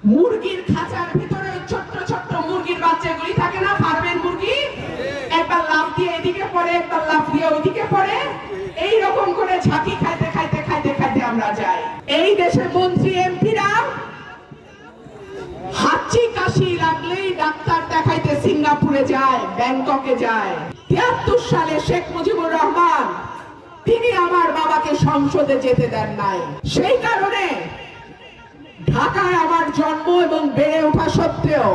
মুরগির খাঁচার ভিতরে ছোট্ট ছোট্ট মুরগির বাচ্চাগুলি থাকে না, ফার্মের মুরগি, একবার লাফ দিয়ে এদিকে পড়ে, একবার লাফ দিয়ে ওইদিকে পড়ে, এই রকম করে ঝাঁকি খাইতে খাইতে খাইতে খাইতে আমরা যাই। এই দেশে মন্ত্রী এমপিরা হাঁচি কাশি লাগলেই ডাক্তার দেখাইতে সিঙ্গাপুরে যায়, ব্যাংককে যায়। ৭৩ সালে শেখ মুজিবুর রহমান তিনি আমার বাবাকে সংসদে যেতে দেন নাই। সেই কারণে ঢাকায় আমার জন্ম এবং বেড়ে ওঠা সত্ত্বেও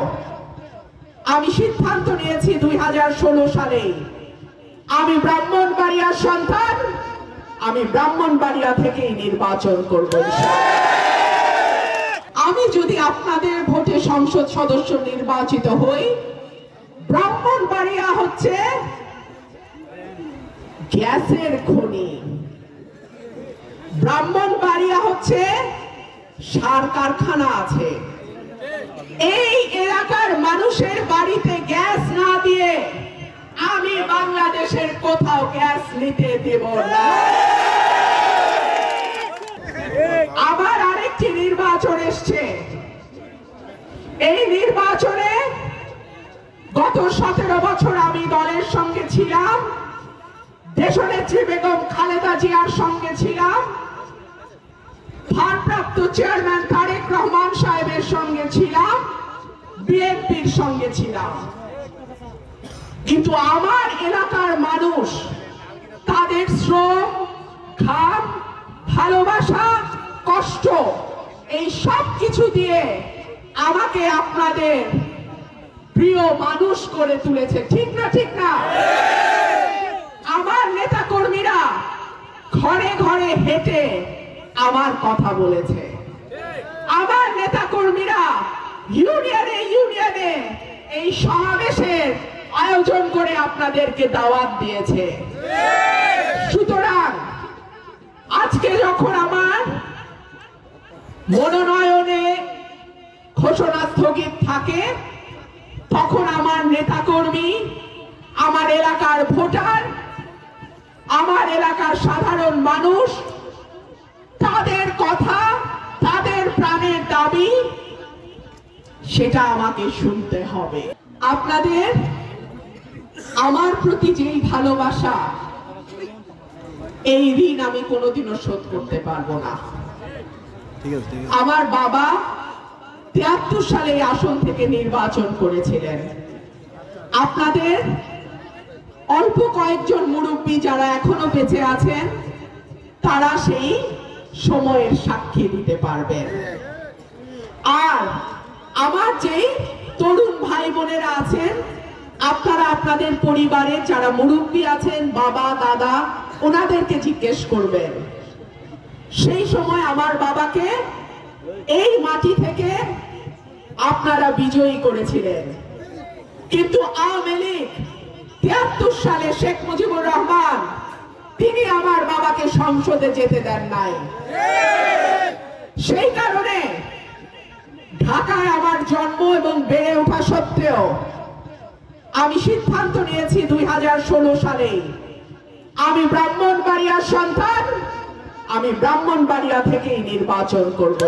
আমি সিদ্ধান্ত নিয়েছি ২০১৬ সালে আমি ব্রাহ্মণবাড়িয়ার সন্তান, আমি ব্রাহ্মণবাড়িয়া থেকেই নির্বাচন করব। আমি যদি আপনাদের ভোটে সংসদ সদস্য নির্বাচিত হই, ব্রাহ্মণবাড়িয়া হচ্ছে গ্যাসের খনি, ব্রাহ্মণবাড়িয়া হচ্ছে সার কারখানা আছে। এই এলাকার মানুষের বাড়িতে গ্যাস না দিয়ে আমি বাংলাদেশের কোথাও গ্যাস নিতে দেব না। আবার আরেকটি নির্বাচন এসছে। এই নির্বাচনে গত ১৭ বছর আমি দলের সঙ্গে ছিলাম, দেশনেত্রী বেগম খালেদা জিয়ার সঙ্গে ছিলাম, ভারপ্রাপ্ত চেয়ারম্যান তারেক রহমান সাহেবের সঙ্গে ছিলাম, বিএনপির সঙ্গে ছিলাম। কিন্তু আমার এলাকার মানুষ তাদের শ্রম, ঘাম, ভালোবাসা, কষ্ট এই সব কিছু দিয়ে আমাকে আপনাদের প্রিয় মানুষ করে তুলেছে। ঠিক না? ঠিক না? আমার নেতা কর্মীরা ঘরে ঘরে হেঁটে আমার কথা বলেছে। আমার নেতা কর্মীরা ইউনিয়নে ইউনিয়নে এই সমাবেশের আয়োজন করে আপনাদেরকে দাওয়াত দিয়েছে। সুতরাং আজকে যখন আমার মনোনয়নে ঘোষণা স্থগিত থাকে, তখন আমার নেতাকর্মী, আমার এলাকার ভোটার, আমার এলাকার সাধারণ মানুষ তাদের কথা, তাদের প্রাণের দাবি সেটা আমাকে শুনতে হবে। আপনাদের আমার প্রতি যেই ভালোবাসা, এই ঋণ আমি কোনোদিনও শোধ করতে পারবো না। আমার বাবা ৭৩ সালে এই আসন থেকে নির্বাচন করেছিলেন। আপনাদের অল্প কয়েকজন মুরব্বী যারা এখনো বেঁচে আছেন, তারা সেই সময়ের সাক্ষী দিতে পারবেন। আর আমার যেই তরুণ ভাই বোনেরা আছেন, আপনারা আপনাদের পরিবারের যারা মুরব্বী আছেন, বাবা দাদা, ওনাদেরকে জিজ্ঞেস করবেন সেই সময় আমার বাবাকে এই মাটি থেকে আপনারা বিজয়ী করেছিলেন। কিন্তু আওয়ামী লীগ ৭৩ সালে শেখ মুজিবুর রহমান তিনি আমার বাবাকে সংসদে যেতে দেন নাই। সেই কারণে ঢাকায় আমার জন্ম এবং বেড়ে ওঠা সত্ত্বেও আমি সিদ্ধান্ত নিয়েছি ২০১৬ সালে আমি ব্রাহ্মণবাড়িয়ার সন্তান, আমি ব্রাহ্মণবাড়িয়া থেকেই নির্বাচন করব।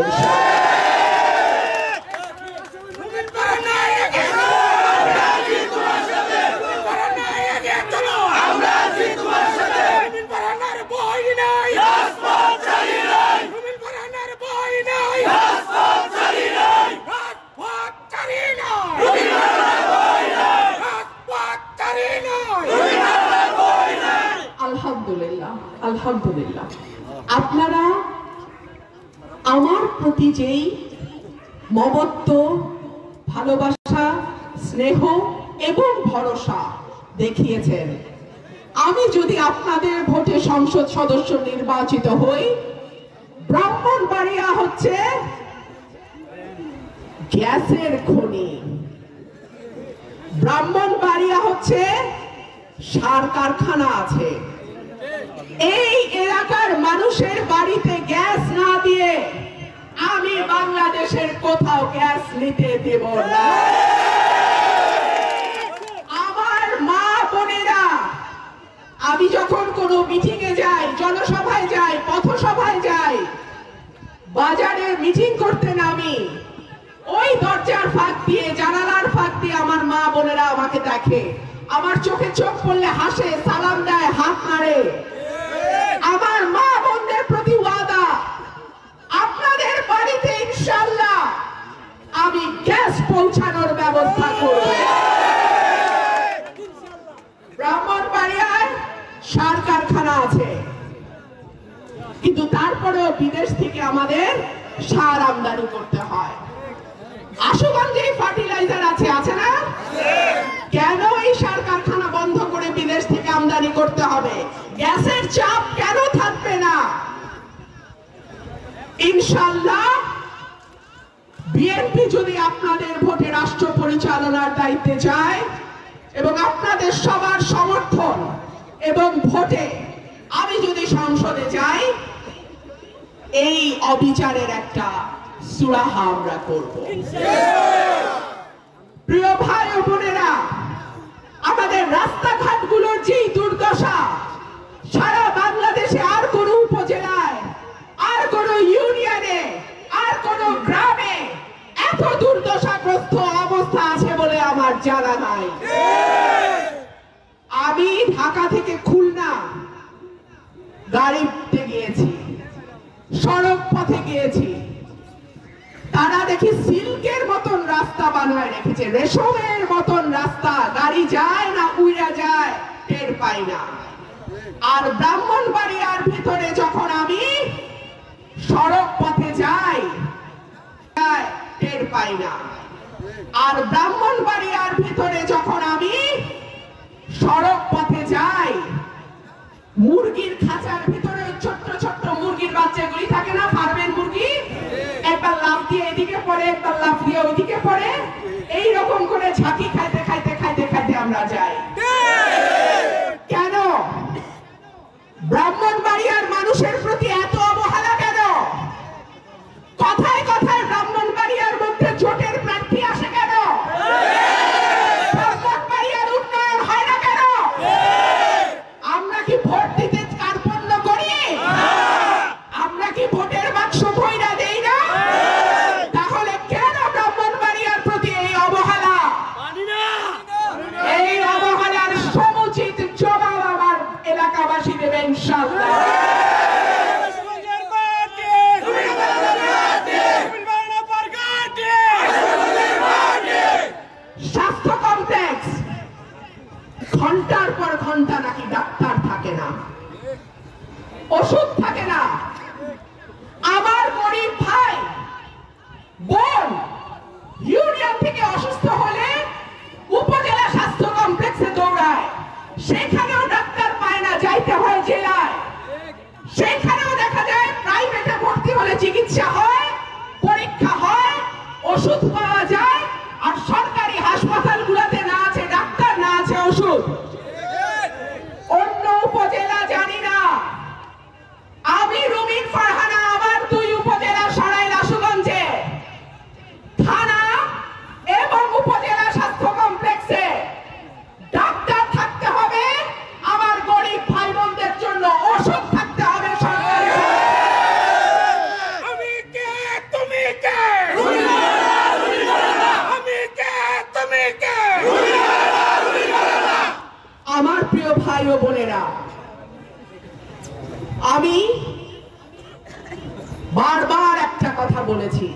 আলহামদুলিল্লাহ, আলহামদুলিল্লাহ। আপনারা আমার প্রতি যেই মমত্ব, ভালোবাসা, স্নেহ এবং ভরসা দেখিয়েছেন, আমি যদি আপনাদের ভোটে সংসদ সদস্য নির্বাচিত হই, ব্রাহ্মণবাড়িয়া হচ্ছে গ্যাসের খনি, ব্রাহ্মণবাড়িয়া হচ্ছে সার কারখানা আছে। এই এলাকার মানুষের বাড়িতে গ্যাস না দিয়ে আমি বাংলাদেশের কোথাও গ্যাস নিতে দেব না। আমার মা বোনেরা, আমি যখন কোনো মিটিং এ যাই, জনসভায় যাই, পথসভায় যাই, বাজারে মিটিং করতে নামি, ফাঁক দিয়ে, জানালার ফাঁক দিয়ে আমার মা বোনেরা আমাকে দেখে, আমার চোখে চোখ পড়লে হাসে, সালাম দেয়, হাত নাড়ে। আমার মা বোনদের প্রতি ওয়াদা, আপনাদের বাড়িতে ইনশাআল্লাহ আমি গ্যাস পৌঁছানোর ব্যবস্থা করব। ব্রাহ্মণবাড়িয়ায় সার কারখানা আছে, কিন্তু তারপরেও বিদেশ থেকে আমাদের সার আমদানি করতে হয়। আশুগঞ্জে ফার্টিলাইজার আছে না? কেন এই সার কারখানা বন্ধ করে বিদেশ থেকে আমদানি করতে হবে? গ্যাসের চাপ কেন থাকবে না? ইনশাআল্লাহ বিএনপি যদি আপনাদের ভোটে রাষ্ট্র পরিচালনার দায়িত্বে যায় এবং আপনাদের সবার সমর্থন এবং ভোটে আমি যদি সংসদে যাই, এই অবিচারের একটা সুরাহা আমরা করব। প্রিয় ভাই ও বোনেরা, আমাদের রাস্তাঘাটগুলোর যে দুর্দশা, সারা বাংলাদেশে আর কোন উপজেলায়, আর কোন ইউনিয়নে, আর কোন গ্রামে এত দুর্দশাগ্রস্ত অবস্থা আছে বলে আমার জানা নাই। আমি ঢাকা থেকে খুলনা গাড়িতে গিয়েছি, সড়ক পথে গিয়েছি, তারা দেখি সিল্কের মতন রাস্তা বানায় রেখেছে, রেশমের মতন রাস্তা, গাড়ি যায় না উড়া যায় টের পাই না। আর ব্রাহ্মণবাড়িয়ার ভিতরে যখন আমি সড়ক পথে যাই টের পাই না। আর ব্রাহ্মণবাড়িয়ার ভিতরে যখন আমি সড়ক পথে যাই, মুরগির খাঁচার ভিতরে ছোট্ট ছোট্ট মুরগির বাচ্চাগুলি থাকে না, ফার্মের মুরগি, একবার লাফ দিয়ে এদিকে পড়ে, একবার লাফ দিয়ে ওইদিকে পড়ে, এইরকম করে ঝাঁকি খাইতে খাইতে খাইতে খাইতে আমরা যাই। কেন ব্রাহ্মণবাড়িয়ার মানুষের প্রতি এত অবহেলা? কেন কথায় কথায় ব্রাহ্মণবাড়িয়ার মধ্যে জোটের প্রার্থী আসে? কেন ব্রাহ্মণবাড়িয়ার উন্নয়ন হয় না? কেন আমরা কি ভোট দিতে কার্পণ্য করি? আমরা কি ভোটের বাক্স ভইরা দেই না? তাহলে কেন ব্রাহ্মণবাড়িয়ার প্রতি এই অবহেলা? এই অবহেলার সমুচিত জবাব আমার এলাকাবাসী দেবে ইনশাআল্লাহ। স্বাস্থ্য কমপ্লেক্স ঘন্টার পর ঘন্টা নাকি ডাক্তার থাকে না, ওষুধ থাকে না। আমার গরিব ভাই বোন ইউনিয়ন থেকে অসুস্থ হলে উপজেলা স্বাস্থ্য কমপ্লেক্সে দৌড়ায়, সেখানেও ডাক্তার পায় না, যাইতে হয় জেলায়। সেখানেও দেখা যায় প্রাইভেটে ভর্তি হলে চিকিৎসা হয়, পরীক্ষা হয়, ওষুধ পাওয়া যায়। আর সরকারি হাসপাতালগুলোতে না আছে ডাক্তার, না আছে ওষুধ। অন্য উপজেলা জানি না। আমি রুমিন ফারহানা, আমার 2 উপজেলা সরাইল আশুগঞ্জে থানা এবং উপজেলা স্বাস্থ্য কমপ্লেক্সে ডাক্তার থাকতে হবে, আমার গরিব ভাই বোনদের জন্য ওষুধ থাকতে হবে সরকারি। আমি কে তুমি কে? আমার প্রিয় ভাই ও বোনেরা, আমি বারবার একটা কথা বলেছি,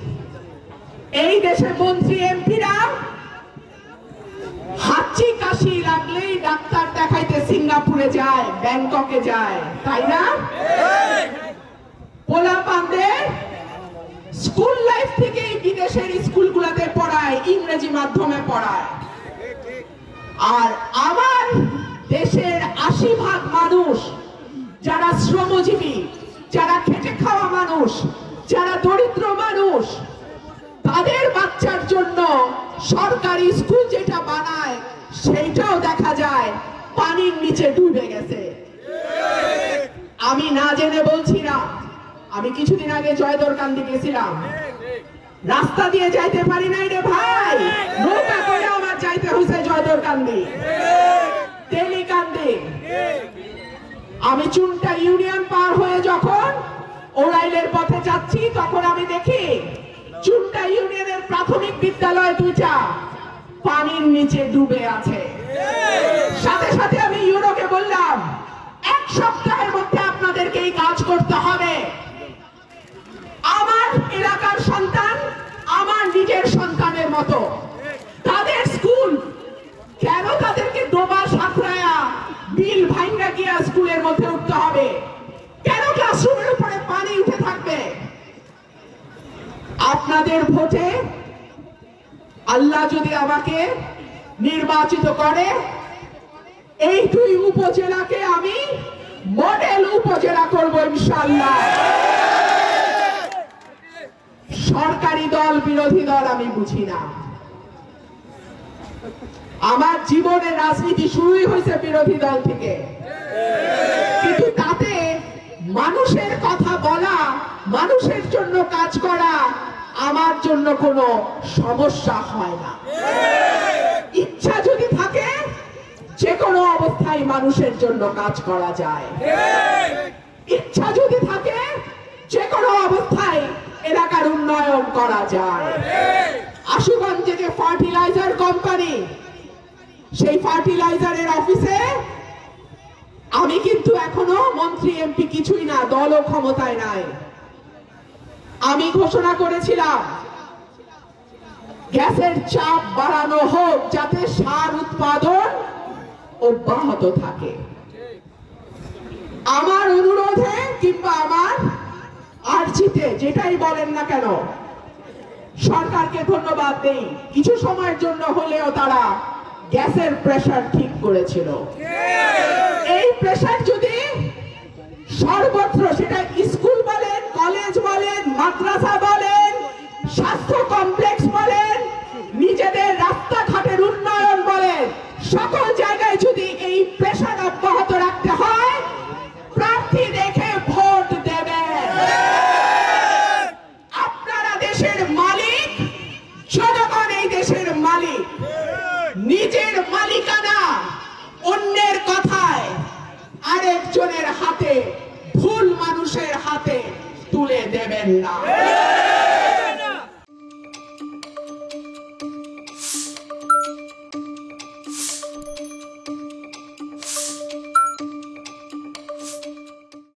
এই দেশে মন্ত্রী এমপিরা হাঁচি কাশি লাগলেই ডাক্তার দেখাইতে সিঙ্গাপুরে যায়, ব্যাংককে যায়, তাই না? পোলাপানদের স্কুল লাইফ থেকেই বিদেশের স্কুলগুলোতে পড়ায়, ইংরেজি মাধ্যমে পড়ায়। আর আমার দেশের 80% মানুষ যারা শ্রমজীবী, যারা খেটে খাওয়া মানুষ, যারা দরিদ্র মানুষ, তাদের বাচ্চার জন্য সরকারি স্কুল যেটা বানায় সেইটাও দেখা যায় পানির নিচে ডুবে গেছে। আমি না জেনে বলছি না, আমি কিছুদিন আগে জয়দরকান্দি গেছিলাম, রাস্তা দিয়ে যাইতে পারি নাই রে ভাই, নৌকা করে আমার যাইতে হয়েছে জয়দরকান্দি, তেলিকান্দি। আমি চুনটা ইউনিয়ন পার হয়ে যখন ওরাইলের পথে যাচ্ছি, তখন আমি দেখি চুনটা ইউনিয়নের প্রাথমিক বিদ্যালয় দুটা পানির নিচে ডুবে আছে। সাথে সাথে আমি ইউরোকে বললাম, এক সপ্তাহের মধ্যে আপনাদেরকে এই কাজ করতে হবে। আমার এলাকার সন্তান আমার নিজের সন্তানের মতো, তাদের স্কুল কেন তাদেরকে ডোবা সাঁতরায়া বিল ভাঙ্গা গিয়া স্কুলের মধ্যে উঠতে হবে? কেন ক্লাসরুমের উপরে পানি উঠে থাকবে? আপনাদের ভোটে আল্লাহ যদি আমাকে নির্বাচিত করে, এই দুই উপজেলাকে আমি মডেল উপজেলা করব ইনশাআল্লাহ। সরকারি দল বিরোধী দল আমি বুঝি না। আমার জীবনের রাজনীতি শুরুই হয়েছে বিরোধী দল থেকে, কিন্তু তাতে মানুষের কথা বলা, মানুষের জন্য কাজ করা আমার জন্য কোনো সমস্যা হয় না। ইচ্ছা যদি থাকে যে কোনো অবস্থায় মানুষের জন্য কাজ করা যায়। ইচ্ছা যদি থাকে যে কোনো অবস্থায় এলাকার উন্নয়ন করা যায়। আশুগঞ্জে যে ফার্টিলাইজার কোম্পানি, সেই ফার্টিলাইজারের অফিসে আমি কিন্তু এখনো মন্ত্রী এমপি কিছুই না, দলও ক্ষমতায় নাই। আমি ঘোষণা করেছিলাম গ্যাসের চাপ বাড়ানো হোক যাতে সার উৎপাদন অব্যাহত থাকে। আমার অনুরোধে কিংবা আমার আর্জিতে যেটাই বলেন না কেন, সরকারকে ধন্যবাদ দেই, কিছু সময়ের জন্য হলেও তারা গ্যাসের প্রেসার ঠিক করেছিল। এই প্রেসার যদি সর্বত্র, সেটা স্কুল বলেন, কলেজ বলেন, মাদ্রাসা বলেন, স্বাস্থ্য কমপ্লেক্স বলেন,